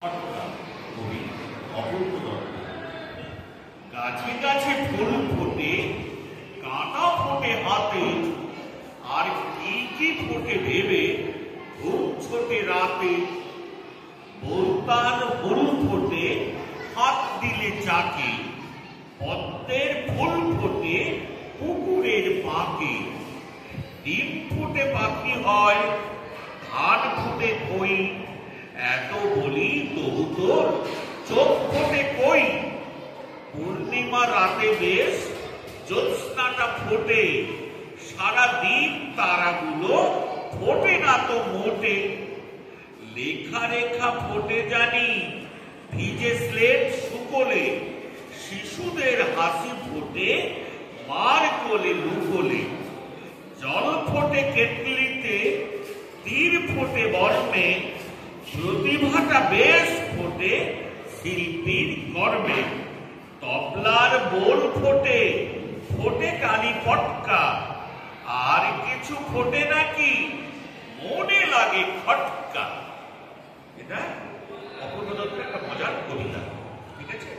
কবি অপূর্ব দত্ত। গাছে গাছে ফুল ফোটে, কাঁটা ফোটে হাতে, আর কি কি ফোটে ভেবে ঘুম ছোটে রাতে। বোলতার ফুল ফোটে হাত দিলে চাকে, পদ্মের ফুল ফোটে পুকুরের পাকে। ডিম ফুটে পাখি হয়, ধান ফুটে কই, এত বলি তবু তোর চোখ ফোটে কই। পূর্ণিমা রাতে বেশ জ্যোৎস্নাটা ফোটে, সারাদিন তারাগুলো ফোটে না তো মোটে। লেখা রেখা ফোটে জানি ভিজে স্লেট শুকোলে, শিশুদের হাসি ফোটে মার কোলে লুকোলে। জল ফোটে কেটলিতে, তীর ফোটে বর্মে, প্রতিভাটা বেশ ফোটে শিল্পীর কর্মে। তবলার বোল ফোটে, ফোটে কালি পটকা, আর কিছু ফোটে নাকি মনে লাগে খটকা। এটা অপূর্ব দত্তের একটা মজার কবিতা, ঠিক আছে।